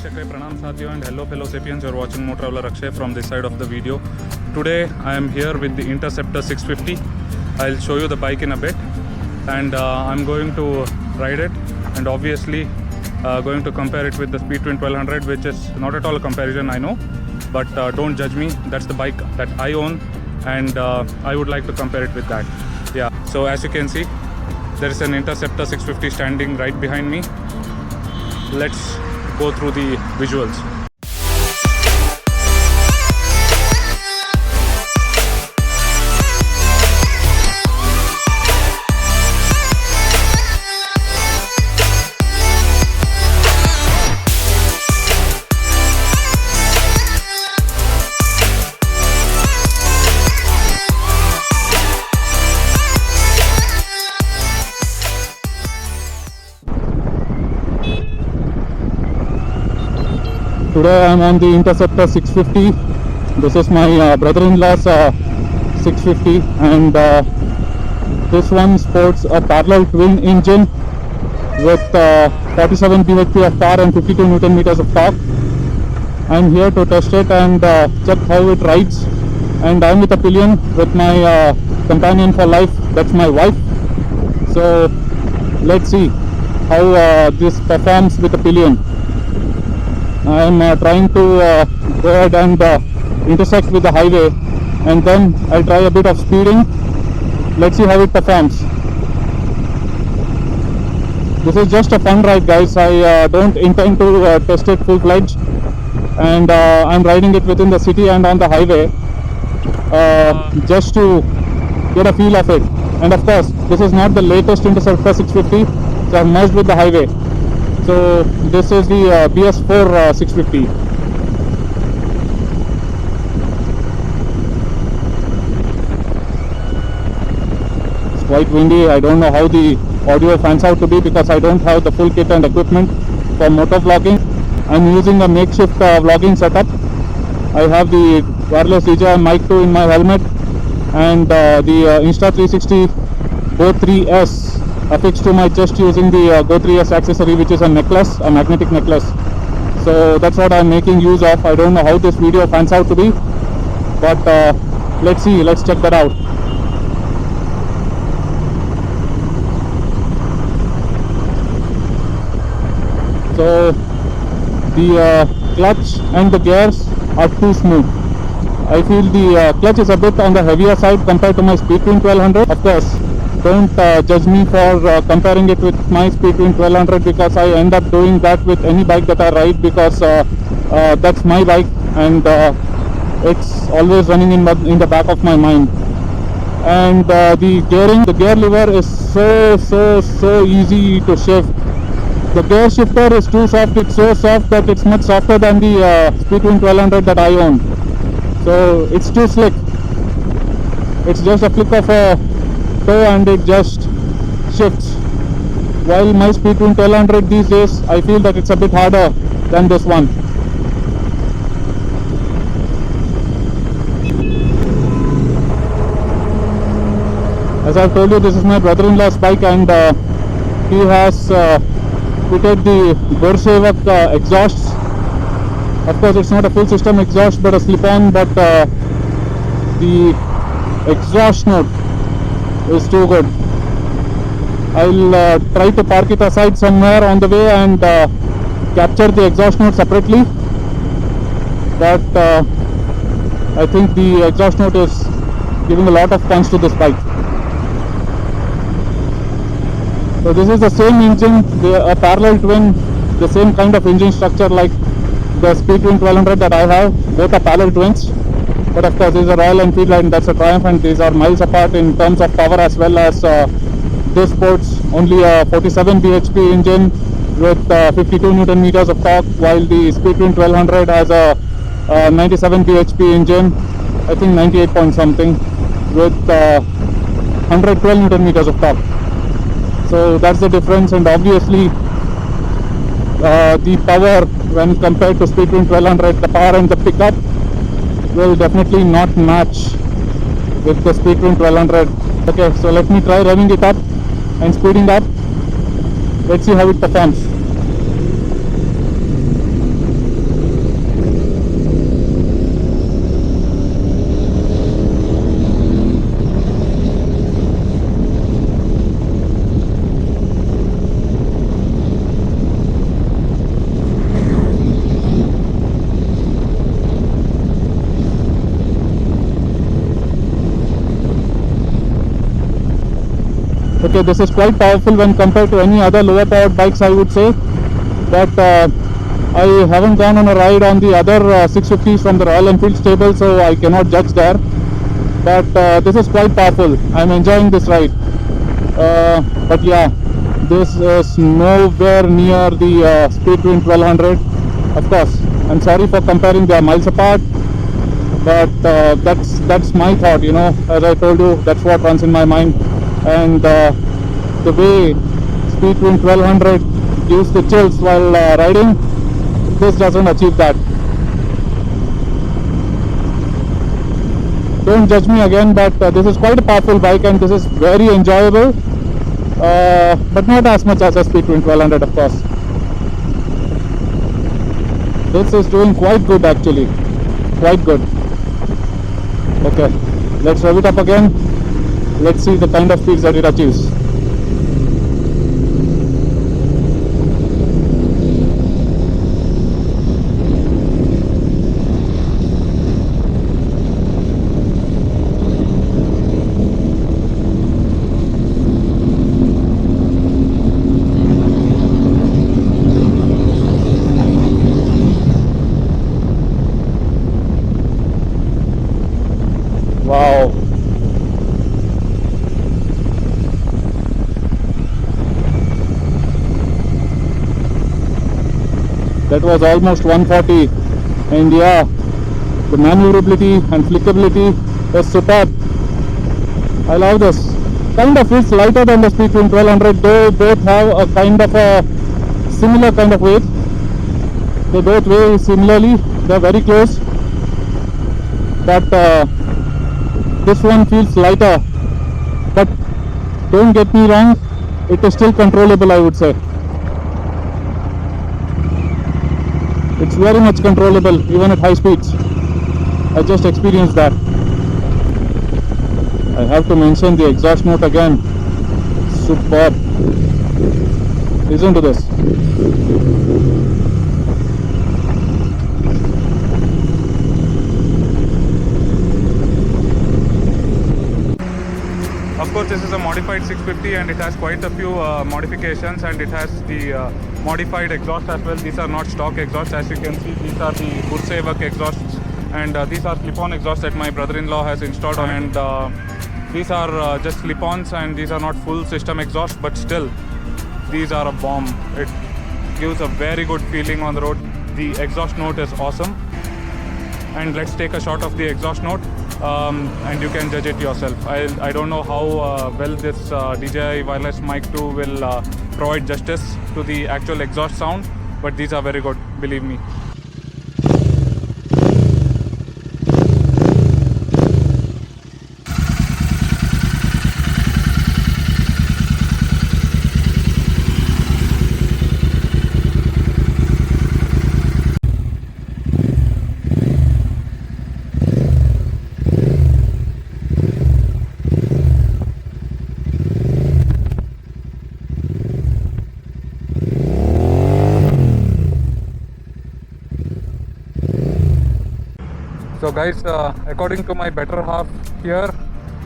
Veekshakai, Pranam Sadhyo and hello fellow sapiens, you're watching Motor Traveler Akshay from this side of the video. Today I am here with the Interceptor 650. I'll show you the bike in a bit and I'm going to ride it and obviously going to compare it with the Speedtwin 1200, which is not at all a comparison, I know, but don't judge me. That's the bike that I own and I would like to compare it with that. Yeah, so as you can see, there is an Interceptor 650 standing right behind me. Let's go through the visuals. Today I am on the Interceptor 650. This is my brother-in-law's 650 and this one sports a parallel twin engine with 47 bhp of power and 52 Newton meters of torque. I am here to test it and check how it rides, and I am with a pillion with my companion for life, that's my wife. So let's see how this performs with a pillion. I am trying to go ahead and intersect with the highway, and then I'll try a bit of speeding. Let's see how it performs. This is just a fun ride, guys. I don't intend to test it full-fledged, and I'm riding it within the city and on the highway just to get a feel of it. And of course, this is not the latest Interceptor 650, so I've merged with the highway. So this is the BS4 650. It's quite windy. I don't know how the audio fans out to be because I don't have the full kit and equipment for motor vlogging. I'm using a makeshift vlogging setup. I have the wireless DJI Mic 2 in my helmet and the Insta360 Go 3S affixed to my chest using the Go 3S accessory, which is a necklace, a magnetic necklace. So that's what I'm making use of. I don't know how this video pans out to be, but let's see, let's check that out. So the clutch and the gears are too smooth. I feel the clutch is a bit on the heavier side compared to my Speedtwin 1200. Of course, don't judge me for comparing it with my Speedtwin 1200 because I end up doing that with any bike that I ride because that's my bike and it's always running in the back of my mind. And the gear lever is so easy to shift. The gear shifter is too soft. It's so soft that it's much softer than the Speedtwin 1200 that I own. So it's too slick. It's just a flick of a toe and it just shifts. While my Speedtwin 1200 these days, I feel that it's a bit harder than this one. As I've told you, this is my brother-in-law's bike and he has fitted the Gursewak exhausts. Of course, it's not a full system exhaust but a slip-on, but the exhaust note is too good. I'll try to park it aside somewhere on the way and capture the exhaust note separately, but I think the exhaust note is giving a lot of punch to this bike. So this is the same engine, a parallel twin, the same kind of engine structure like the Speedtwin 1200 that I have. Both are parallel twins. But of course, this is a Royal Enfield and that's a Triumph, and these are miles apart in terms of power as well as this sports only a 47 bhp engine with 52 Newton meters of torque, while the Speedtwin 1200 has a 97 bhp engine, I think 98 point something, with 112 Newton meters of torque. So that's the difference, and obviously the power when compared to Speedtwin 1200, the power and the pickup will definitely not match with the Speedtwin 1200. Okay, so let me try revving it up and speeding up. Let's see how it performs. Okay, this is quite powerful when compared to any other lower powered bikes, I would say. But I haven't gone on a ride on the other 650s from the Royal Enfield stable, so I cannot judge there. But this is quite powerful. I'm enjoying this ride. But yeah, this is nowhere near the Speed Twin 1200. Of course, I'm sorry for comparing, they are miles apart, but that's my thought, you know. As I told you, that's what runs in my mind. And the way Speed Twin 1200 gives the chills while riding, this doesn't achieve that. Don't judge me again, but this is quite a powerful bike and this is very enjoyable, but not as much as a Speed Twin 1200, of course. This is doing quite good actually, quite good. Okay, let's rev it up again. Let's see the kind of speeds that it achieves. Wow. That was almost 140, and yeah, the maneuverability and flickability is superb. I love this. Kind of feels lighter than the Speed Twin 1200, though both have a kind of a similar kind of weight. They both weigh similarly, they're very close, but this one feels lighter. But don't get me wrong, it is still controllable, I would say. It's very much controllable even at high speeds. I just experienced that. I have to mention the exhaust note again. Superb. Listen to this. Of course, this is a modified 650 and it has quite a few modifications, and it has the modified exhaust as well. These are not stock exhausts, as you can see. These are the Gursewak exhausts, and these are slip-on exhausts that my brother-in-law has installed on, and these are just slip-ons, and these are not full system exhausts, but still these are a bomb. It gives a very good feeling on the road. The exhaust note is awesome, and let's take a shot of the exhaust note. And you can judge it yourself. I don't know how well this DJI wireless mic 2 will provide justice to the actual exhaust sound, but these are very good, believe me. So guys, according to my better half here,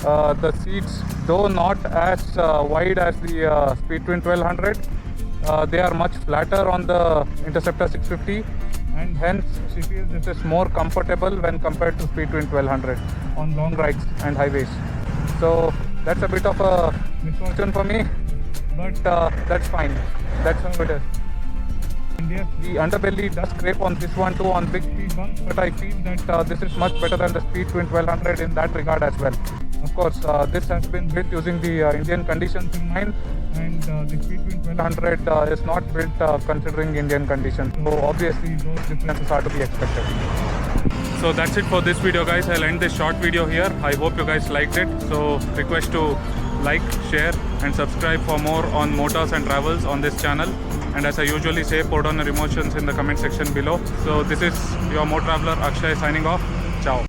the seats, though not as wide as the Speed Twin 1200, they are much flatter on the Interceptor 650, and hence she feels this is more comfortable when compared to Speed Twin 1200 on long rides and highways. So that's a bit of a misfortune for me, but that's fine. That's how it is. And yes, the underbelly does scrape on this one too on big speed bumps, but I feel that this is much better than the Speed Twin 1200 in that regard as well. Of course, this has been built using the Indian conditions in mind, and the Speed Twin 1200 is not built considering Indian conditions. So obviously those differences are to be expected. So that's it for this video, guys. I'll end this short video here. I hope you guys liked it. So request to like, share and subscribe for more on motors and travels on this channel. And as I usually say, pour down your emotions in the comment section below. So this is your Motor Traveler Akshay signing off. Ciao.